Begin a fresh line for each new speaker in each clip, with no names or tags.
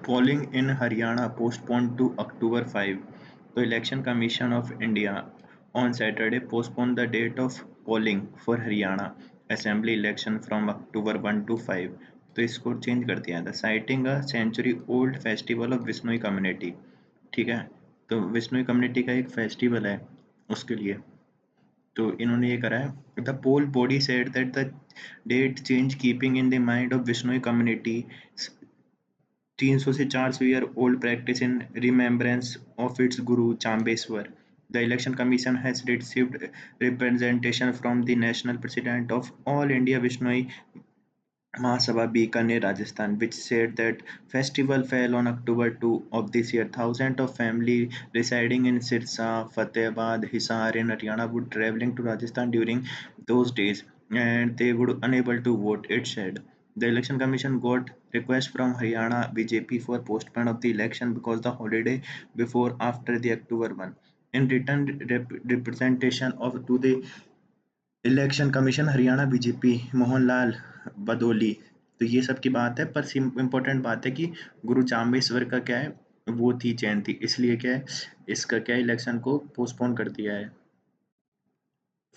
Polling in Haryana postponed to October 5. The Election Commission of India on Saturday postponed the date of polling for Haryana Assembly election from October 1 to 5. तो इसको change कर दिया था citing a century old festival of Bishnoi community. ठीक है, तो Bishnoi community का एक फेस्टिवल है उसके लिए, तो इन्होंने ये करा है। The poll body said that the date change keeping in the mind of Bishnoi community 300 से 400 year old practice in remembrance of its guru Jambheshwar. The election commission has received representation from the national president of All India Vishnoi Mahasabha Bikaner, Rajasthan, which said that festival fell on October 2 of this year. Thousands of families residing in Sirsa, Fatehbad, Hisar in Haryana would traveling to Rajasthan during those days and they would unable to vote, it said. The election commission got request from Haryana BJP for postponement of the election because the holiday before after the October 1. In return representation of to the election commission Haryana BJP Mohan Lal Badauli, तो ये सब की बात है, पर important बात है कि गुरु चांबेश्वर का क्या है, वो थी जयंती, इसलिए क्या है इसका क्या इलेक्शन को पोस्टपोन कर दिया है।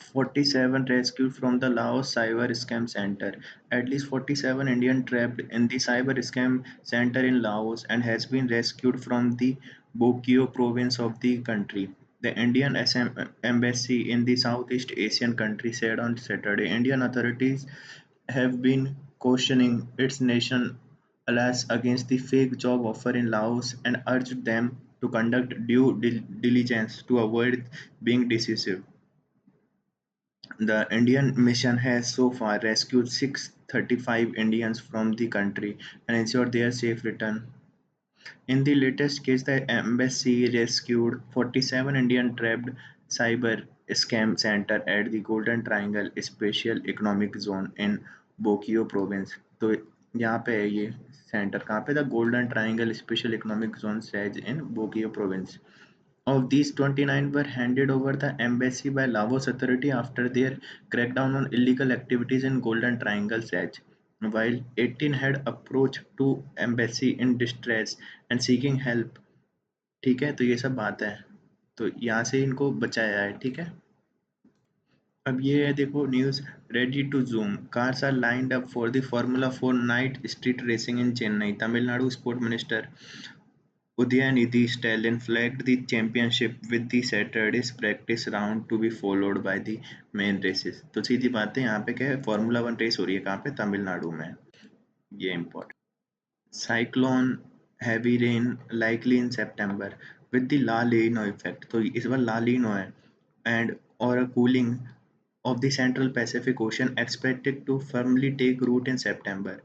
47 rescued from the Laos cyber scam center. At least 47 Indian trapped in the cyber scam center in Laos and has been rescued from the Bokeo province of the country. The Indian embassy in the Southeast Asian country said on Saturday Indian authorities have been cautioning its nation allies against the fake job offer in Laos and urged them to conduct due diligence to avoid being decisive. The Indian mission has so far rescued 635 Indians from the country and ensured their safe return. In the latest case, the embassy rescued 47 Indian trapped cyber scam center at the Golden Triangle Special Economic Zone in Bokeo Province. तो यहाँ पे है ये centre, कहाँ पे? The Golden Triangle special economic zone SEZ in Bokeo province. Of these, 29 were handed over the embassy by Laos authority after their crackdown on illegal activities in Golden Triangle Siege, while 18 had approached to embassy in distress and seeking help. ठीक है, तो ये सब बात है, तो यहाँ से इनको बचाया है। ठीक है, अब ये है देखो news. Ready to zoom, cars are lined up for the formula 4 night street racing in Chennai. Tamil Nadu sport minister Udayanithi Stalin flagged the championship with the Saturday's practice round to be followed by the main races. तो सीधी बात है, यहाँ पे क्या है, formula 1 race हो रही है, कहाँ पे? तमिलनाडु में, ये important. Cyclone heavy rain likely in September with the La Nina effect. तो इस बार ला लीनो है एंड और cooling of the Central Pacific Ocean expected to firmly take root in September.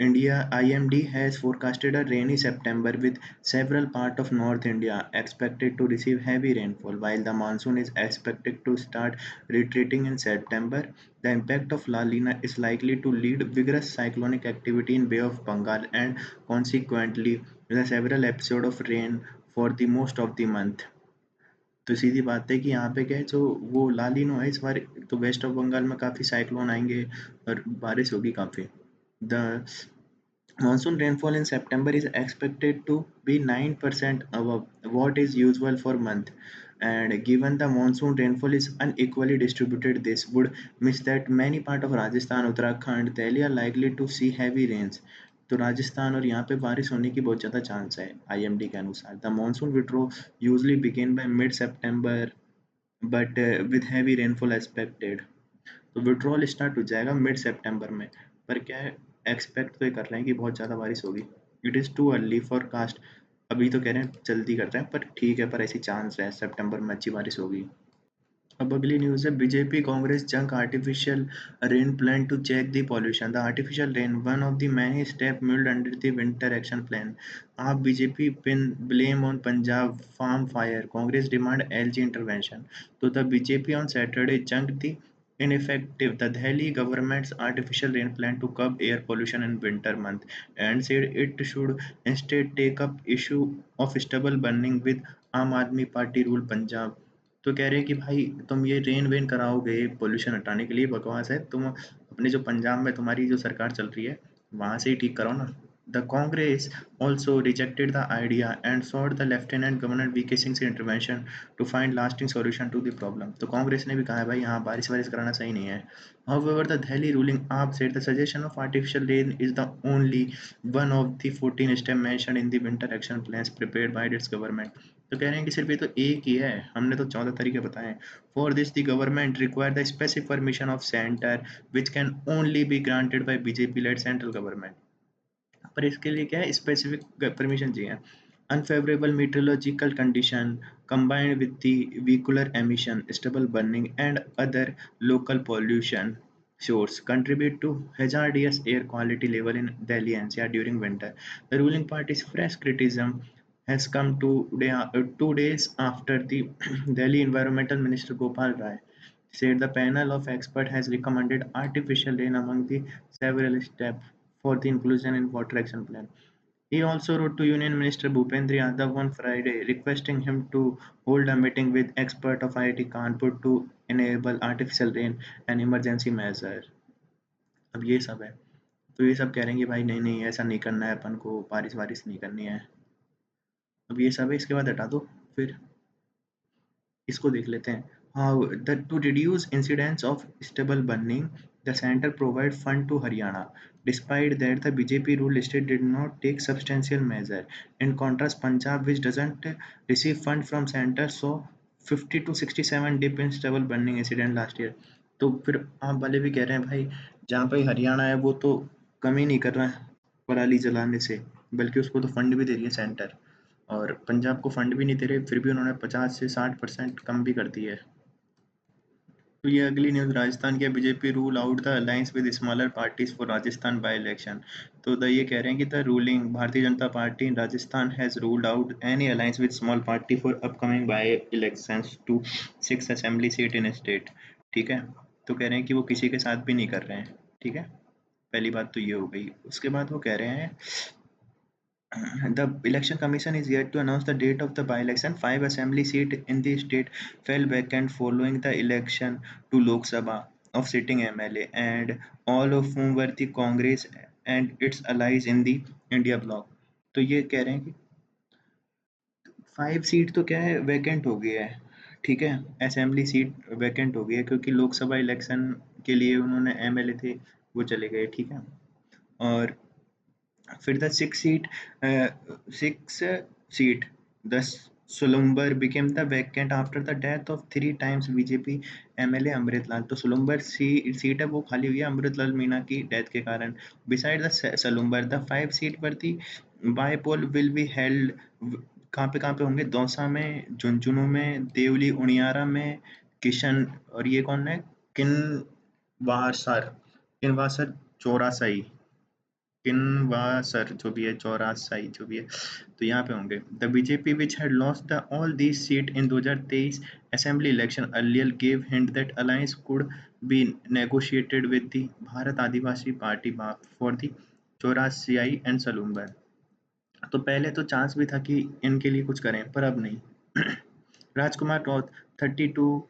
India IMD has forecasted a rainy September with several parts of North India expected to receive heavy rainfall. While the monsoon is expected to start retreating in September, the impact of La Nina is likely to lead vigorous cyclonic activity in Bay of Bengal and consequently the several episodes of rain for the most of the month. तो सीधी बात है कि यहाँ पे क्या है, जो वो लालिनो है इस बार, तो वेस्ट ऑफ बंगाल में काफ़ी साइक्लोन आएंगे और बारिश होगी काफ़ी. The monsoon rainfall in September is expected to be 9% above what is usual for month, and given the monsoon rainfall is unequally distributed, this would mean that many parts of Rajasthan, Uttarakhand, Delhi are likely to see heavy rains. तो राजस्थान और यहाँ पे बारिश होने की बहुत ज़्यादा chance है आईएमडी के अनुसार. The monsoon withdraw usually begin by mid September but with heavy rainfall expected. तो विड्रॉल स्टार्ट हो जाएगा मिड सितंबर में, पर क्या है, एक्सपेक्ट तो ये कर रहे हैं कि बहुत ज़्यादा बारिश होगी. It is too early forecast, अभी तो कह रहे हैं जल्दी कर रहे हैं, पर ठीक है, पर ऐसी चांस है सितंबर में अच्छी बारिश होगी. अब अगली न्यूज़ है BJP Congress junk artificial rain plan to check the pollution. The artificial rain one of the many step moved under the winter action plan. AAP BJP pin blame on Punjab farm fire, Congress demand LG intervention. तो the BJP on Saturday junk the ineffective the Delhi government's artificial rain plan to curb air pollution in winter month and said it should instead take up issue of stubble burning with Aam Aadmi Party rule Punjab. तो कह रहे हैं कि भाई तुम ये rain when कराओगे pollution हटाने के लिए, बकवास है, तुम अपने जो पंजाब में तुम्हारी जो सरकार चल रही है वहां से ही ठीक कराओ ना. The Congress also rejected the idea and sought the Lieutenant Governor VK Singh's intervention to find lasting solution to the problem. तो कांग्रेस ने भी कहा है भाई यहाँ बारिश वारिश कराना सही नहीं है. However, the Delhi ruling AAP said the suggestion of artificial rain is the only one of the 14 steps mentioned in the winter action plans prepared by its government. तो कह रहे हैं कि सिर्फ ये तो एक ही है, हमने तो 14 तरीके बताए हैं. For this, the government required the specific permission of center, which can only be granted by BJP-led central government. पर इसके लिए क्या है, स्पेसिफिक परमिशन चाहिए. Unfavorable meteorological condition combined with the vehicular emission, stubble burning and other local pollution sources contribute to hazardous air quality level in Delhi NCR during winter. The ruling party's fresh criticism has come today, 2 days after the Delhi Environmental Minister Gopal Rai said the panel of experts has recommended artificial rain among the several steps for the inclusion in water action plan. He also wrote to Union Minister Bhupendra Yadav on Friday, requesting him to hold a meeting with experts of IIT Kanpur to enable artificial rain and emergency measure. अब ये सब है, तो ये सब कह रहे हैं कि भाई नहीं नहीं ऐसा नहीं करना है, अपन को बारिश वारिश नहीं करनी है. अब ये सब है, इसके बाद हटा दो. फिर इसको देख लेते हैं. How that to reduce incidents of stubble burning, the center provide fund to Haryana. Despite that, the BJP ruled state did not take substantial measure. In contrast, Punjab, which doesn't receive fund from center, saw 50 to 67 dip in stubble burning incident last year. तो फिर आप वाले भी कह रहे हैं भाई जहाँ पे हरियाणा है वो तो कमी नहीं कर रहा है पराली जलाने से, बल्कि उसको तो फंड भी दे रही है सेंटर, और पंजाब को फंड भी नहीं दे रहे, फिर भी उन्होंने 50 से 60% कम भी कर दी है. तो ये अगली न्यूज़ राजस्थान की. BJP rule out the alliance with smaller parties for Rajasthan by election. तो ये कह रहे हैं कि the ruling Bharatiya Janata Party in Rajasthan has ruled out any alliance with small party for upcoming by elections to 6 assembly seat in state. ठीक है, तो कह रहे हैं कि वो किसी के साथ भी नहीं कर रहे हैं. ठीक है, पहली बात तो ये हो गई. उसके बाद वो कह रहे हैं the election commission is yet to announce the date of the by-election. 5 assembly seats in the state fell vacant following the election to Lok Sabha of sitting MLA, and all of whom were the Congress and its allies in the India bloc. तो ये कह रहे हैं कि 5 seat तो क्या है vacant हो गया है. ठीक है, असेंबली सीट वैकेंट हो गई है क्योंकि लोकसभा इलेक्शन के लिए उन्होंने एमएलए थे वो चले गए. ठीक है, और फिर the sixth seat, the Sulumbar became the vacant after the death of 3 times BJP MLA Amrit Lal. तो सुलुम्बर सीट है वो खाली हुई है अमृत लाल मीणा की डेथ के कारण. Beside the Sulumbar, the 5 seat पर थी बाईपोल will be held. कहाँ पे होंगे? दौसा में, झुंझुनू में, देवली उनियारा में, किशन, और ये कौन है? किनवासर, किनवासर चौरासाई, किनवासर जो भी है, चौरासाई जो भी है, तो यहाँ पे होंगे. The BJP which had lost the all these seat in 2023 assembly election earlier gave hint that alliance could be negotiated with the Bharat Adivasi party बाप फॉर द चौरासियाई एंड सलूम्बर. तो पहले तो चांस भी था कि इनके लिए कुछ करें, पर अब नहीं. राजकुमार रॉथ 32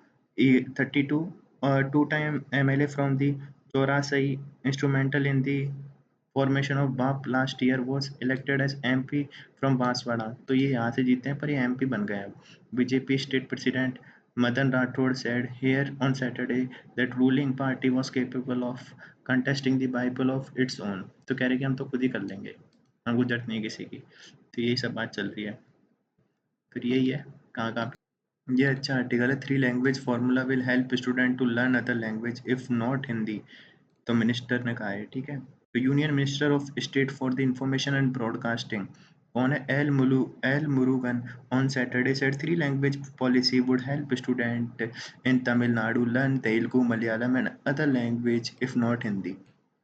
two-time MLA from the Chorasai, instrumental in the formation of BAP last year, was elected as MP from Banswara. तो ये यहाँ से जीते हैं पर ये MP बन गए. अब BJP state president Madan Rathore said here on Saturday that ruling party was capable of contesting the Bible of its own. तो कह रहे कि हम तो खुद ही कर लेंगे, हमको जरूरत नहीं किसी की. तो यही सब बात चल रही है. फिर यही है कहाँ कहाँ ये अच्छा आर्टिकल है. 3 language formula will help student to learn other language if not Hindi. तो मिनिस्टर ने कहा है. ठीक है, तो union minister of state for the information and broadcasting कौन है? L Murugan on Saturday said 3 language policy would help student in Tamil Nadu learn Telugu Malayalam and other language if not Hindi.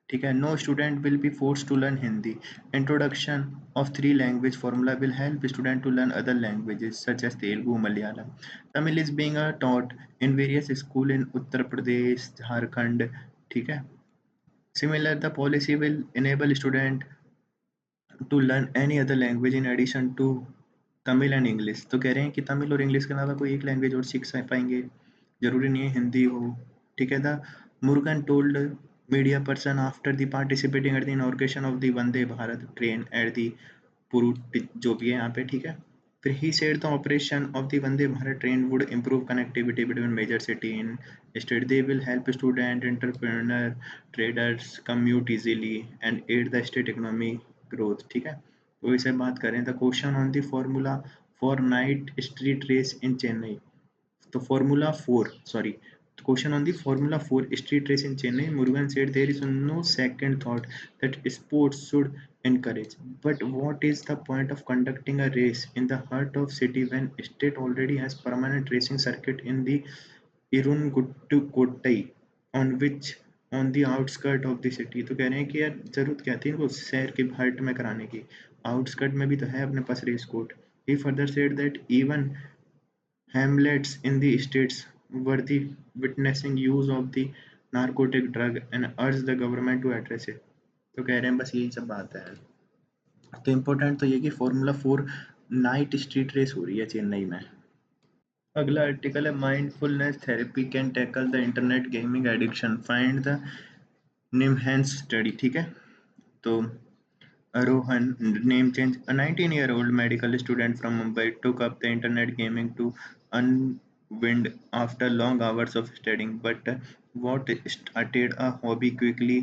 ठीक है, no student will be force to learn Hindi. Introduction of 3 language formula will help student to learn other languages such as Telugu Malayalam. Tamil is being taught in various school in Uttar Pradesh, Jharkhand. ठीक है, similar the policy will enable student to learn any other language in addition to Tamil and English. तो कह रहे हैं कि तमिल और English के अलावा कोई एक लैंग्वेज और सीख पाएंगे, जरूरी नहीं है हिंदी हो. ठीक है, the Murugan told media person after the participating at the inauguration of the Vande Bharat train at the Purut जो भी है यहाँ पे ठीक है. फिर he said the operation of the Vande Bharat train would improve connectivity between major city in state. They will help student, entrepreneur, traders commute easily and aid the state economy growth. ठीक है. तो इसे बात करें the question on the formula for night street race in Chennai. The Formula 4, sorry. The question on the Formula 4 street race in Chennai, Murugan said there is no second thought that sports should encourage. But what is the point of conducting a race in the heart of city when state already has permanent racing circuit in the Irungutukottai on which on the outskirt of the city. तो कह रहे हैं कि यार जरूरत क्या थी इनको शहर के हार्ट में कराने की, आउटस्कर्ट में भी तो है अपने पास race court. He further said that even hamlets in the states were the witnessing use of the narcotic drug and urged the government to address it. तो कह रहे हैं बस यही सब बात है. तो इम्पोर्टेंट तो ये कि फॉर्मूला 4 नाइट स्ट्रीट रेस हो रही है चेन्नई में. अगला आर्टिकल है mindfulness therapy can tackle the internet gaming addiction find the NIMHANS study. ठीक है. तो Rohan, name change, a 19-year-old medical student from Mumbai, took up the internet gaming to unwind after long hours of studying. But what started a hobby quickly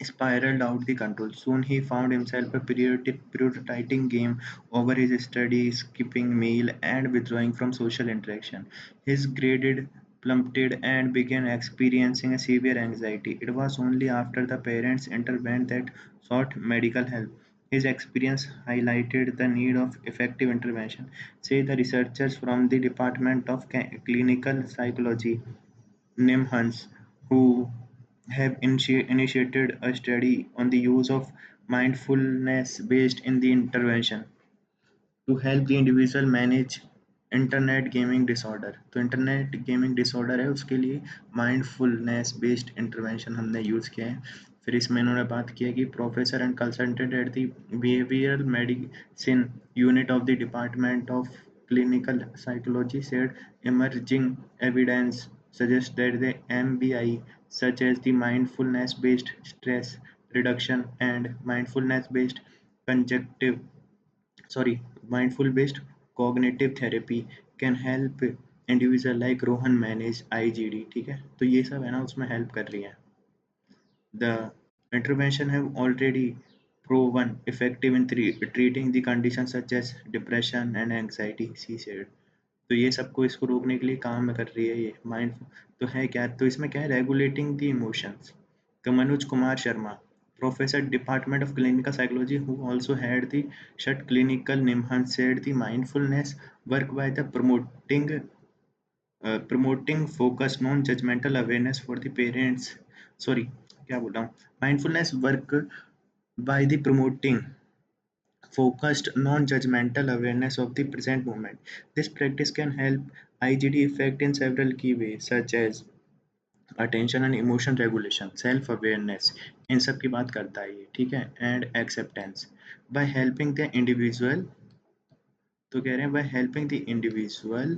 spiraled out the control. Soon he found himself a prioritizing game over his studies, skipping meal, and withdrawing from social interaction. His graded plummeted and began experiencing a severe anxiety. It was only after the parents intervened that sought medical help. His experience highlighted the need of effective intervention, say the researchers from the Department of Clinical Psychology NIMHANS, who have initiated a study on the use of mindfulness based in the intervention to help the individual manage internet gaming disorder. तो internet gaming disorder है उसके लिए mindfulness based intervention हमने use किया है. फिर इसमें इन्होंने बात की है कि professor and consultant at the behavioural medicine unit of the department of clinical psychology said emerging evidence suggests that the MBI such as the mindfulness based stress reduction and mindfulness based conjunctive sorry mindful based cognitive therapy can help individual like Rohan manage IGD. ठीक है. तो ये सब है ना उसमें help कर रही है. The intervention have already proven effective in treating the conditions such as depression and anxiety, she said. तो ये सबको इसको रोकने के लिए काम कर रही है ये माइंड. तो है क्या, तो इसमें क्या है, रेगुलेटिंग द इमोशंस. तो Manoj Kumar Sharma, professor department of clinical psychology who also had the SHUT clinical NIMHANS said the mindfulness work by the promoting focused non-judgmental awareness for the parents. Sorry, क्या बोल रहा हूँ. Mindfulness work by the promoting focused non-judgmental awareness of the present moment. This practice can help IGD effect in several key ways such as attention and emotion regulation, self awareness, इन सब की बात करता है ये. ठीक है. And acceptance by helping the individual. तो कह रहे हैं by helping the individual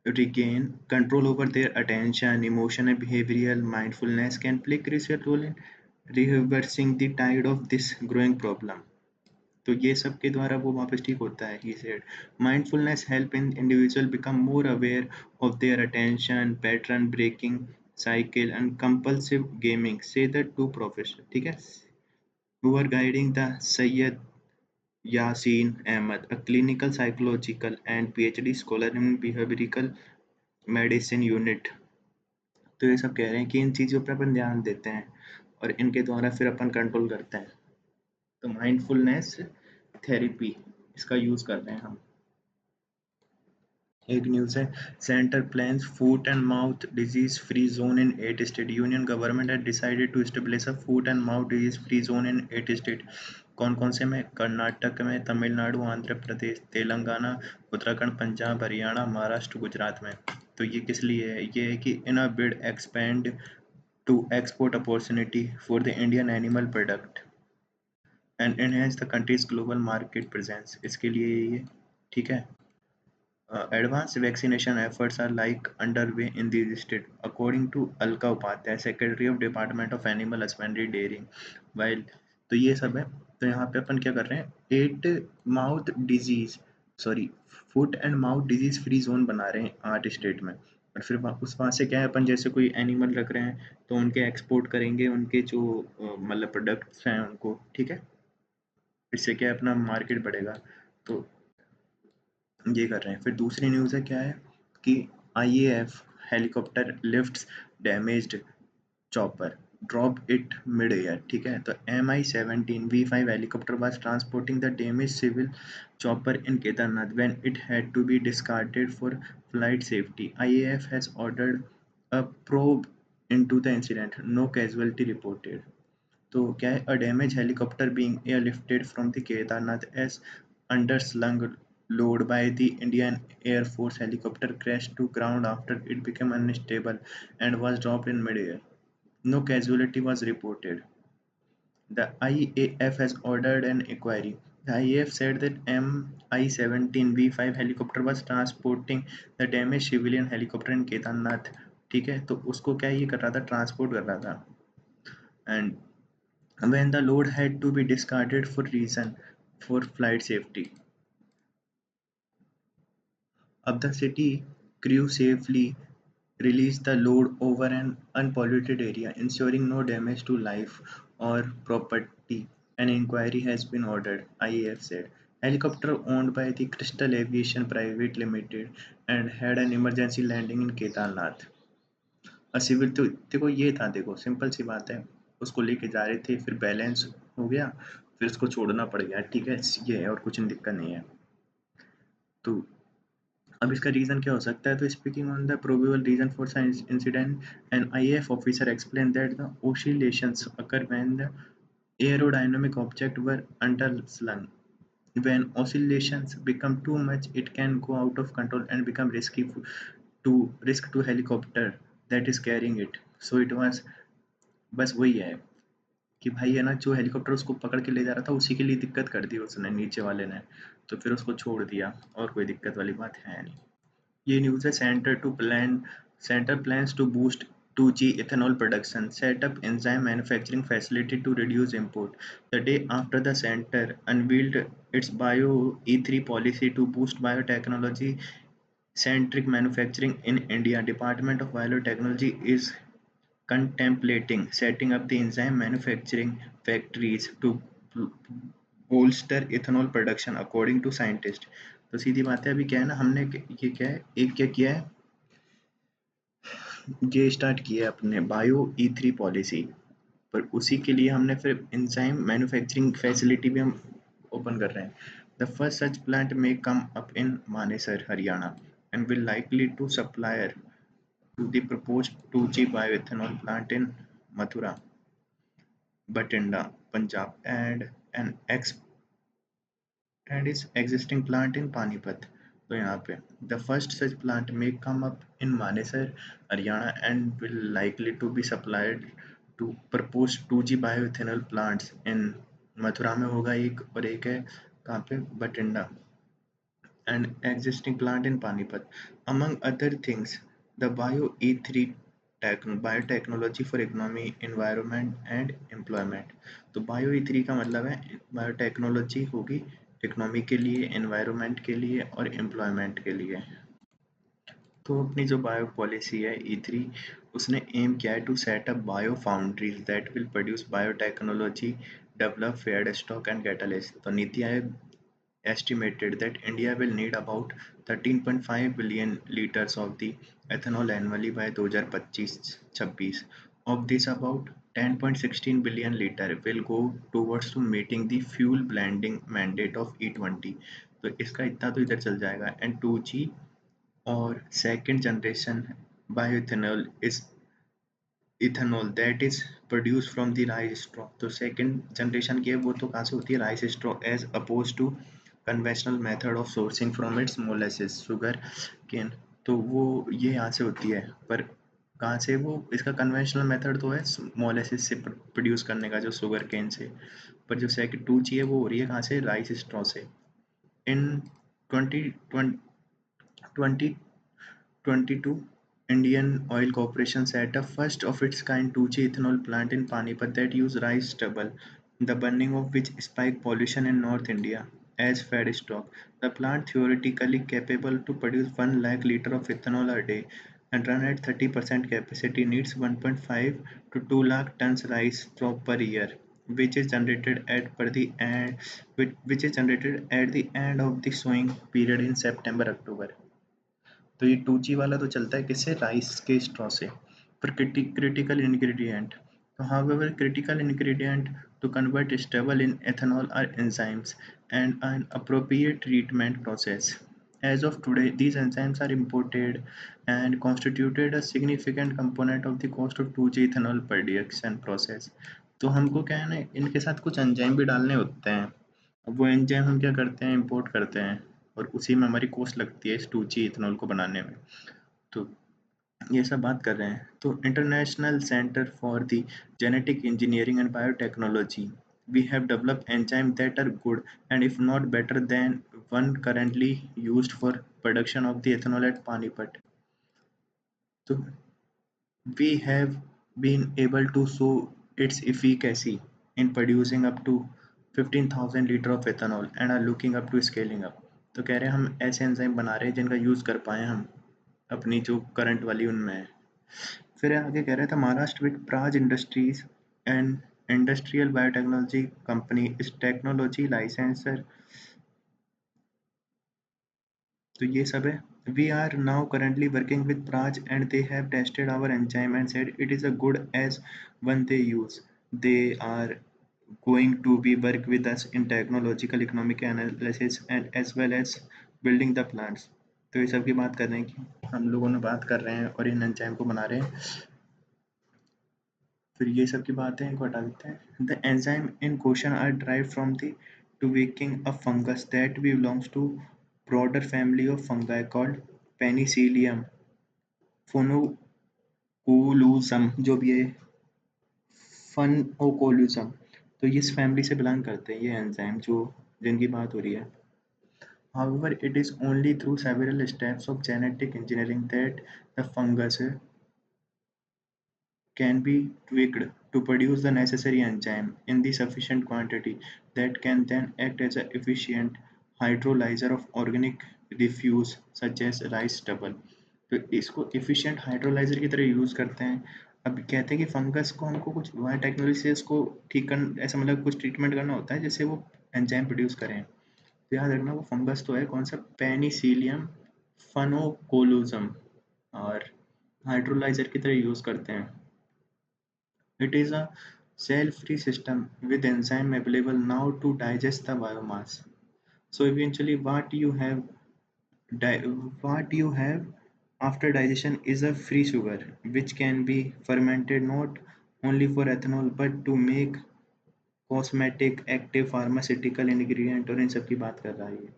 regain control over their attention, emotion, and behavioral mindfulness can play a crucial role in reversing the tide of this growing problem. तो ये सब के द्वारा वो वापस ठीक होता है. He said mindfulness help in individual become more aware of their attention pattern breaking cycle and compulsive gaming, say the two professors. ठीक है. Who are guiding the Sayyid Yasin Ahmed, a clinical psychological and PhD scholar in behavioral medicine unit. तो ये सब कह रहे हैं कि इन चीज़ों पर अपन ध्यान देते हैं और इनके द्वारा फिर अपन कंट्रोल करते हैं. तो माइंडफुलनेस थेरेपी इसका यूज़ कर रहे हैं हम. एक न्यूज़ है centre plans foot and mouth disease free zone in 8 state. Union government had decided to establish a foot and mouth disease free zone in 8 state. कौन कौन से में, कर्नाटक में, तमिलनाडु, आंध्र प्रदेश, तेलंगाना, उत्तराखंड, पंजाब, हरियाणा, महाराष्ट्र, गुजरात में. तो ये किस लिए है, ये है कि in a bid expand to export opportunity for the Indian animal product and enhance the country's global market presence. इसके लिए ये. ठीक है. Advanced vaccination efforts are like underway in these states, according to Alka Upadhyay, Secretary of Department of Animal Husbandry Dairying. While तो ये सब है, तो यहाँ पे अपन क्या कर रहे हैं, eight mouth disease sorry foot and mouth disease free zone बना रहे हैं 8 स्टेट में। और फिर उस वहाँ से क्या है, अपन जैसे कोई एनिमल रख रहे हैं तो उनके एक्सपोर्ट करेंगे, उनके जो मतलब प्रोडक्ट्स हैं उनको, ठीक है। इससे क्या है, अपना मार्केट बढ़ेगा। तो ये कर रहे हैं। फिर दूसरी न्यूज़ है क्या है कि IAF helicopter lifts damaged chopper drop it mid air, ठीक है। तो Mi-17V5 helicopter was transporting the damage civil chopper in Kedarnath when it had to be discarded for flight safety. IAF has ordered a probe into the incident, no casualty reported. तो क्या है, a damage helicopter being airlifted from the Kedarnath as underslung load by the Indian Air Force helicopter crashed to ground after it became unstable and was dropped in mid-air. No casualty was reported. The IAF has ordered an inquiry. The IAF said that Mi-17V5 helicopter was transporting the damaged civilian helicopter in Kedarnath, ठीक है। तो उसको क्या ये कर रहा था, transport कर रहा था, and when the load had to be discarded for reason for flight safety. Up the city crew safely released the load over an unpolluted area, ensuring no damage to life or property. An inquiry has been ordered, IAF said. Helicopter owned by the Crystal Aviation Private Limited and had an emergency landing in Kedarnath. Civil तो देखो ये था, देखो simple सी बात है, उसको लेके जा रहे थे, फिर बैलेंस हो गया, फिर उसको छोड़ना पड़ गया, ठीक है। ये है और कुछ दिक्कत नहीं है। तो अब इसका रीज़न क्या हो सकता है, तो speaking on the probable reason for science incident an IAF officer explain that द oscillations occur when the aerodynamic object were underslung. When oscillations become too much, it can go out of control and become to helicopter that is carrying it. So it was, बस वही है कि भाई है ना, जो helicopter उसको पकड़ के ले जा रहा था उसी के लिए दिक्कत कर दी उसने, नीचे वाले ने, तो फिर उसको छोड़ दिया, और कोई दिक्कत वाली बात है नहीं। ये न्यूज़ है, centre plans to boost 2G ethanol production, set up enzyme manufacturing facility to reduce import. The day after the center unveiled its Bio E3 policy to boost biotechnology centric manufacturing in India, Department of Biotechnology is contemplating setting up the enzyme manufacturing factories to bolster ethanol production, according to scientists. तो सीधी बात है, अभी क्या है ना, हमने ये क्या है, एक क्या किया है, ये स्टार्ट किया है अपने बायो E3 पॉलिसी, पर उसी के लिए हमने फिर एंजाइम मैन्युफैक्चरिंग फैसिलिटी भी हम ओपन कर रहे हैं। द फर्स्ट सच प्लांट में come up in Manesar Haryana and will likely to supplier to the proposed 2G bioethanol plant in Mathura Bathinda Punjab and its existing plant in Panipat. तो यहाँ पे the first such plant may come up in Manesar, Haryana and will likely to be supplied to proposed 2G bioethanol plants in Mathura में होगा एक, और एक है कहाँ पे, Bathinda, and existing plant in Panipat. Among other things, the Bio E3 biotechnology for economy, environment and employment. तो bio E3 का मतलब है बायोटेक्नोलॉजी होगी इकोनॉमी के लिए, एनवायरनमेंट के लिए और एम्प्लॉयमेंट के लिए। तो अपनी जो बायो पॉलिसी है E3, उसने एम किया है to set up bio foundries that will produce biotechnology, develop feed stock and catalyst. तो नीति आयोग estimated that India will need about 13.5 billion liters of the ethanol annually by 2025-26. Of this, about 10.16 billion liter will go towards to meeting the fuel blending mandate of E20. तो इसका इतना तो इधर चल जाएगा। And 2G और second generation bioethanol is ethanol that is produce from the rice straw. तो second generation की है वो, तो कहाँ से होती है, rice straw, as opposed to conventional method of sourcing from its molasses sugar cane. तो वो ये यहाँ से होती है, पर कहाँ से, वो इसका कन्वेंशनल मेथड तो है मोलेसिस से प्रोड्यूस करने का, जो शुगर केन से, पर जो सेकेंड 2G है वो हो रही है कहाँ से, राइस स्ट्रॉ से। इन 2020 2022, Indian Oil Corporation set up first of its kind 2G ethanol plant in Panipat that used rice stubble, the burning of which spiked pollution in North India as feedstock. The plant theoretically capable to produce 1 lakh liter of ethanol a day and run at 30% capacity needs 1.5 to 2 lakh tons rice crop per year, which is generated at the end of the sowing period in September October. तो ये 2G वाला तो चलता है किससे, rice के straw से। पर क्रिटिकल इंग्रेडिएंट, तो however critical ingredient to convert stubble in ethanol are enzymes and an appropriate treatment process. As of today, these enzymes are imported and constituted a significant component of the cost of 2G ethanol production process. तो हमको क्या है ना, इनके साथ कुछ enzyme भी डालने होते हैं। अब वो एंजाइम हम क्या करते हैं, इंपोर्ट करते हैं और उसी में हमारी कॉस्ट लगती है इस 2G इथेनॉल को बनाने में। तो ये सब बात कर रहे हैं। तो international centre for the genetic engineering and biotechnology, we have developed enzymes that are good and if not better than one currently used for production of the ethanol at Panipat. So we have been able to show its efficacy in producing up to 15,000 litre of ethanol and are looking up to scaling up. तो कह रहे हैं हम ऐसे enzyme बना रहे हैं जिनका यूज़ कर पाए हम अपनी जो करंट वाली उनमें है। फिर आगे कह रहे थे Maharashtra with Praj industries and industrial biotechnology company इस टेक्नोलॉजी लाइसेंसर। तो ये सब है। We are now currently working with Praj and they have tested our enzyme and said it is as good as one they use. They are going to be work with us in technological economic analysis and as well as building the plants. तो ये सब की बात कर रहे हैं कि हम लोगों ने बात कर रहे हैं और इन एंजाइम को बना रहे हैं। फिर ये सब की बातें इनको हटा देते हैं। The enzyme in question are derived from the twigging of fungus that belongs to broader family of fungi called Penicillium phoeniculutum, जो भी है फनोकोलुसम। तो इस फैमिली से बिलोंग करते हैं ये एंजाइम जो जिनकी बात हो रही है। However, it is only through several steps of genetic engineering that the fungus can be tweaked to produce the necessary enzyme in the sufficient quantity that can then act as an efficient hydrolyzer of organic refuse such as rice stubble. तो इसको efficient hydrolyzer की तरह use करते हैं। अब कहते हैं कि फंगस को हमको कुछ बायोटेक्नोलॉजी से इसको ठीक कर ऐसा मतलब कुछ ट्रीटमेंट करना होता है जिससे वो एंजाइम प्रोड्यूस करें। तो याद रखना वो फंगस तो है कौन सा, पेनिसिलियम फनोकोलुजम, और हाइड्रोलाइजर की तरह यूज़ करते हैं। It is a cell-free system with enzyme available now to digest the biomass. So eventually di- what you have after digestion is a free sugar which can be fermented not only for ethanol but to make cosmetic, active, pharmaceutical ingredient और इन सब की बात कर रहा है ये।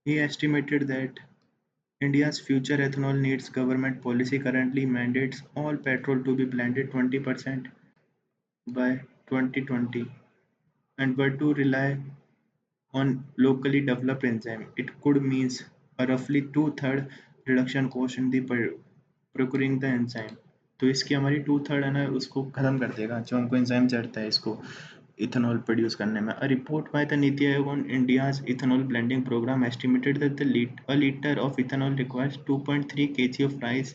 He estimated that India's future ethanol needs government policy currently mandates all petrol to be blended 20% by 2020 and were to rely on locally developed enzyme. It could means a roughly two-third reduction cost in the procuring the enzyme. तो इसकी हमारी to third है ना उसको ख़त्म कर देगा जो हमको एंजाइम चढ़ता है इसको इथेनॉल प्रोड्यूस करने में। A report by the Niti Aayog on India's ethanol blending program estimated that a liter of ethanol requires 2.3 kg of rice,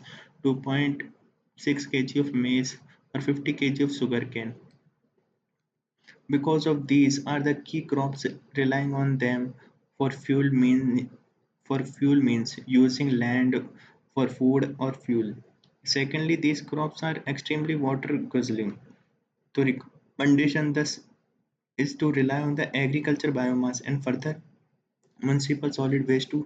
2.6 kg of maize, or 50 kg of sugarcane. Because of these are the key crops, relying on them for fuel means using land for food or fuel. Secondly, these crops are extremely water guzzling. The recommendation thus is to rely on the agriculture biomass and further municipal solid waste to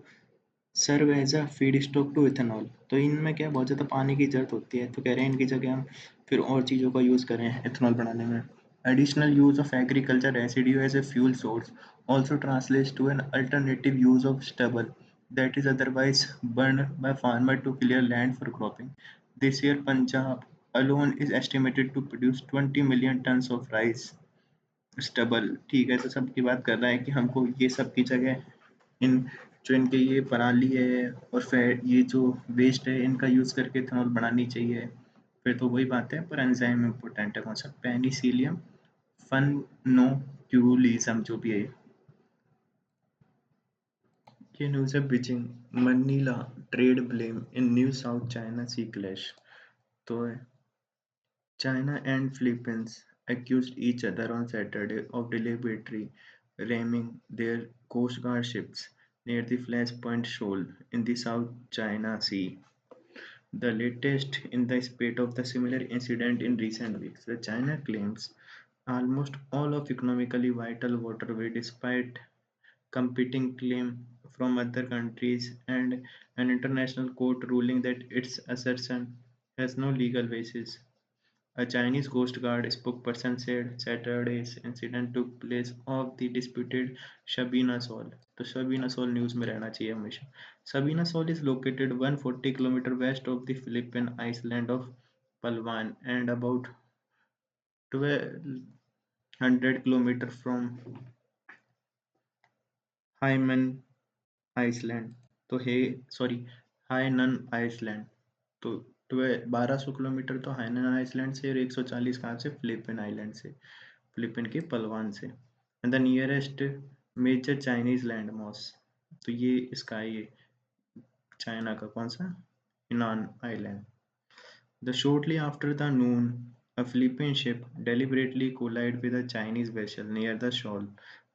serve as a feed stock to ethanol. तो इनमें क्या बहुत ज़्यादा पानी की ज़रूरत होती है तो कह रहे हैं इनकी जगह हम फिर और चीज़ों का यूज़ करें इथेनॉल बनाने में। Additional use of agriculture residue as a fuel source also translates to an alternative use of stubble that is otherwise burned by farmer to clear land for cropping. This year, Punjab alone is estimated to produce 20 million tons of rice stubble। ठीक है, तो सबकी बात कर रहा है कि हमको ये सब की जगह इन जो इनके ये पराली है और फैट, ये जो वेस्ट है, इनका यूज़ करके इथेनॉल बनानी चाहिए। फिर तो वही बात है, पर एंजाइम इम्पोर्टेंट है। कौन सा? पेनिसिलियम फनोक्यूलिज्म जो भी है। ये न्यूज़ है बीजिंग मनीला ट्रेड ब्लेम इन न्यू साउथ चाइना सी क्लैश। तो China and Philippines accused each other on Saturday of deliberately ramming their Coast Guard ships near the Flashpoint Shoal in the South China Sea, the latest in the spate of the similar incident in recent weeks. The China claims almost all of economically vital waterway despite competing claim from other countries and an international court ruling that its assertion has no legal basis. A Chinese Coast Guard spokesperson said Saturday's incident took place off the disputed Sabina Shoal. तो Sabina Shoal news में रहना चाहिए हमेशा. Sabina Shoal is located 140 kilometers west of the Philippine island of Palawan and about 1200 kilometers from Hainan Island. तो हे sorry हाइनन Iceland. तो 1200 kilometre तो हाइनन Iceland से, और 140 कहाँ से? फिलिपिन आइलैंड से, फिलिपिन के पलवान से. And the nearest major Chinese landmass. तो ये इसका है, ये चाइना का कौन सा? Hainan island. The shortly after the noon, a Philippine ship deliberately collided with a Chinese vessel near the shoal.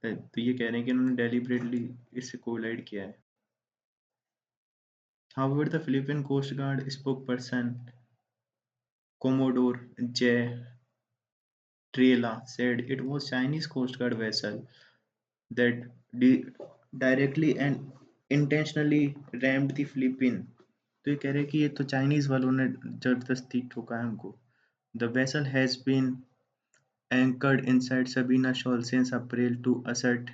तो ये कह रहे हैं कि इन्होंने deliberately इससे collide किया है. However, the Philippine Coast Guard spokesperson Commodore J. Triela said it was Chinese Coast Guard vessel that directly and intentionally rammed the Philippine. तो ये कह रहे हैं कि ये तो चाइनीज वालों ने जबरदस्ती ठोका है हमको. The vessel has been anchored inside Sabina Shoal since April to assert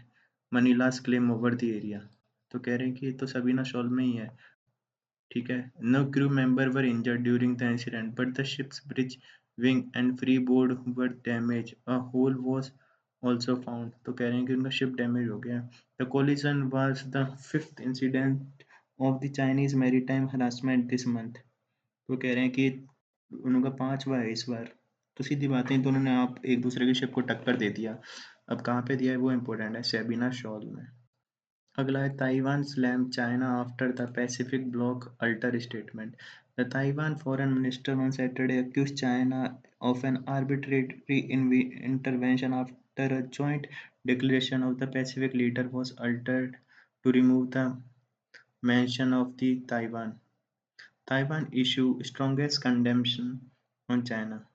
Manila's claim over the area. तो कह रहे हैं कि ये तो सबीना शॉल में ही है. ठीक है. No crew member were injured during the incident, but the ship's bridge, wing and freeboard were damaged. A hole was also found. तो कह रहे हैं कि उनका शिप डैमेज हो गया. The collision was the fifth incident of the Chinese maritime harassment this month. तो कह रहे हैं कि उनका 5वां है इस बार. तो सीधी बात है, तो उन्होंने आप एक दूसरे के शिप को टक्कर दे दिया. अब कहाँ पे दिया है वो इम्पोर्टेंट है, सेबिना शॉल में. अगला है Taiwan slam China after the Pacific block alter statement. The Taiwan foreign minister on Saturday accused China of an arbitrary intervention after a joint declaration of the Pacific leader was altered to remove the mention of the Taiwan. Taiwan issue strongest condemnation on China.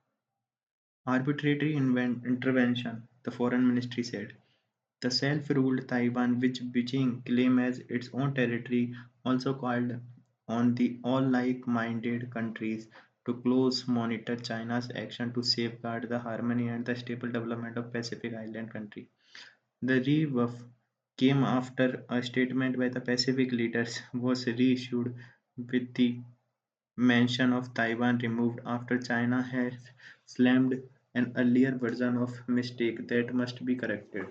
Arbitrary intervention, the foreign ministry said. The self-ruled Taiwan, which Beijing claims as its own territory, also called on the all like-minded countries to close monitor China's action to safeguard the harmony and the stable development of Pacific Island country. The rebuff came after a statement by the Pacific leaders was reissued with the mention of Taiwan removed after China has slammed an earlier version of mistake that must be corrected.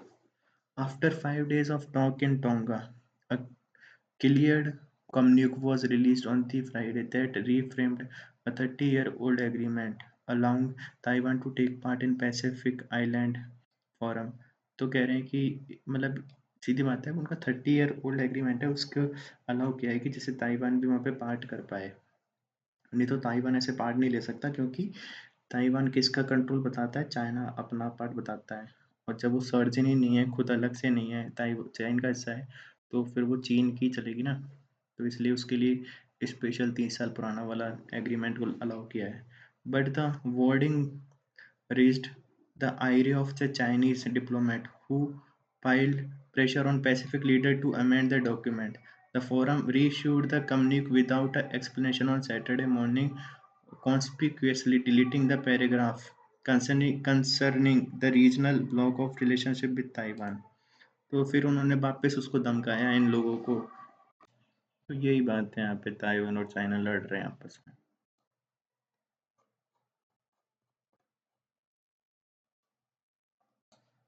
After 5 days of talk in Tonga, a cleared communique was released on the Friday that reframed a 30-year-old agreement allowing Taiwan to take part in Pacific Island Forum. तो कह रहे हैं कि मतलब सीधी बात है, उनका 30-year-old agreement है, उसको अलाउ किया है कि जिससे ताइवान भी वहाँ पे पार्ट कर पाए. नहीं तो ताइवान ऐसे पार्ट नहीं ले सकता, क्योंकि ताइवान किसका कंट्रोल बताता है? चाइना अपना पार्ट बताता है. और जब वो सर्जन ही नहीं है, खुद अलग से नहीं है, चीन का हिस्सा है, तो फिर वो चीन की चलेगी ना. तो इसलिए उसके लिए स्पेशल 30 साल पुराना वाला एग्रीमेंट को अलाउ किया है. But the wording raised the ire of the Chinese diplomat who piled pressure on Pacific leaders to amend the document. The forum reissued the communique without an explanation on Saturday morning, conspicuously deleting the paragraph concerning the regional bloc of relationship with Taiwan. तो फिर उन्होंने वापस उसको धमकाया इन लोगों को. तो यही बात है, यहाँ पे ताइवान और चाइना लड़ रहे हैं आपस में.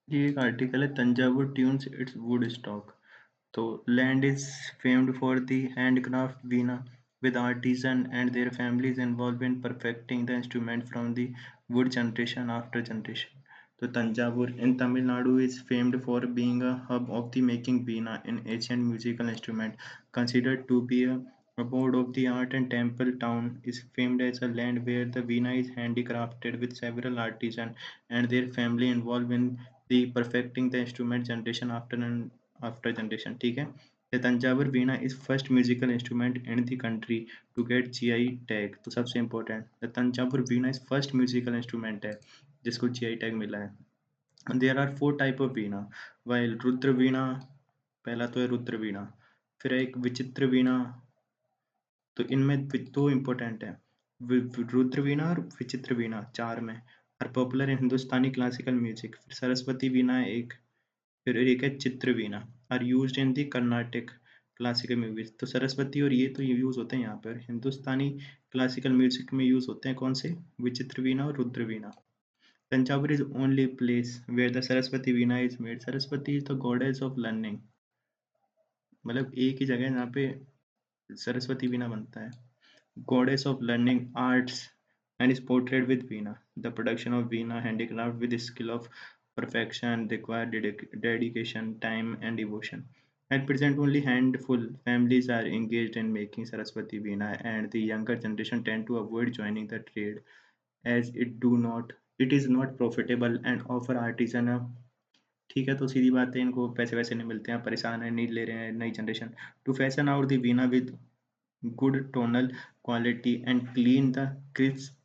ये एक आर्टिकल है, Thanjavur tunes it's would stock. So land is famed for the handcraft veena, with artisans and their families involved in perfecting the instrument from the wood generation after generation. So Tanjavur in Tamil Nadu is famed for being a hub of the making veena, an ancient musical instrument considered to be a abode of the art, and temple town is famed as a land where the veena is handicrafted, with several artisans and their family involved in the perfecting the instrument generation after generation. ठीक है. The Thanjavur Veena is first musical instrument in the country to get GI tag. तो सबसे important, the Thanjavur Veena is first musical instrument है जिसको GI tag मिला है. And there are four type of Veena. While Rudra वीणा, पहला तो है रुद्र वीणा, फिर एक विचित्र वीणा. तो इनमें दो इम्पोर्टेंट है, रुद्र वीणा और विचित्र वीणा, चार में are popular in Hindustani classical music. फिर सरस्वती वीणा है एक, फिर एक है Chitra veena, are used in the Carnatic classical music. तो सरस्वती और ये तो यूज होते हैं यहाँ पर हिंदुस्तानी क्लासिकल म्यूजिक में यूज होते हैं. कौन से? विचित्र वीणा और Rudra veena. Thanjavur is only place where the Saraswati veena is made. Saraswati is the goddess of learning. मतलब एक ही जगह है जहाँ पे सरस्वती वीणा बनता है. Goddess of learning, arts, and is portrayed with Veena. The production of Veena handicraft with skill of perfection require dedication, time, and devotion. At present, only handful families are engaged in making Saraswati Veena, and the younger generation tend to avoid joining the trade as it is not profitable and offer artisan. ठीक है, तो सीधी बात है, इनको पैसे वैसे नहीं मिलते हैं, परेशान है, नहीं ले रहे हैं नई generation. To fashion out the veena with good tonal quality and clean the crisp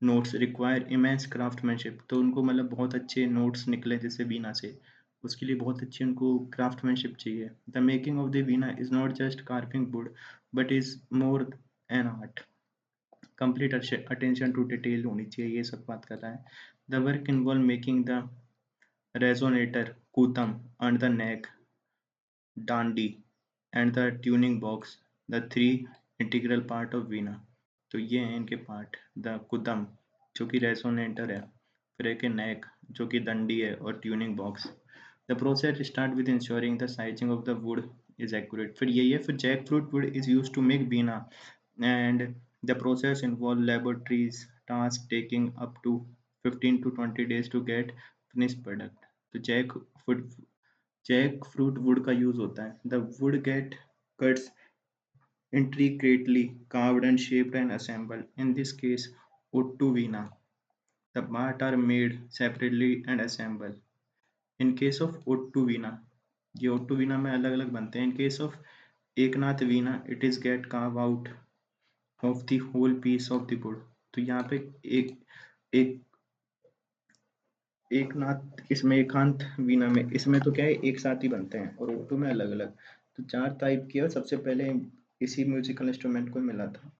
notes require immense craftsmanship. तो उनको मतलब बहुत अच्छे नोट्स निकले जैसे वीणा से, उसके लिए बहुत अच्छी उनको क्राफ्टमैनशिप चाहिए. The making of the veena is not just carving wood but is more an art. Complete attention to detail होनी चाहिए, ये सब बात कर रहा है. The work involve making the resonator kudam and the neck dandi and the tuning box, the three integral part of veena. तो ये हैं इनके पार्ट. द कुदम जो कि रेसोनेटर है, फिर एक नेक जो कि दंडी है, और tuning box. The process start with insuring the sizing of the wood is accurate. फिर यही है. फिर jack fruit wood is use to make veena and the process involve laboratories task taking up to 15 to 20 days to get finished product. तो jack fruit wood का use होता है. The wood get cuts intricately carved and shaped and assembled. In this case, Ottuvina. The parts are made separately and assembled. In case of Ottuvina, ये Ottuvina में अलग अलग बनते हैं. In case of Eknath Veena, it is get carved out of the whole piece of the wood. तो यहाँ पे एक एक एकनाथ, इसमें एकांत वीणा में, इसमें तो क्या है, एक साथ ही बनते हैं, और ओटो में अलग अलग. तो चार टाइप की है. सबसे पहले इसी म्यूजिकल इंस्ट्रूमेंट को मिला था.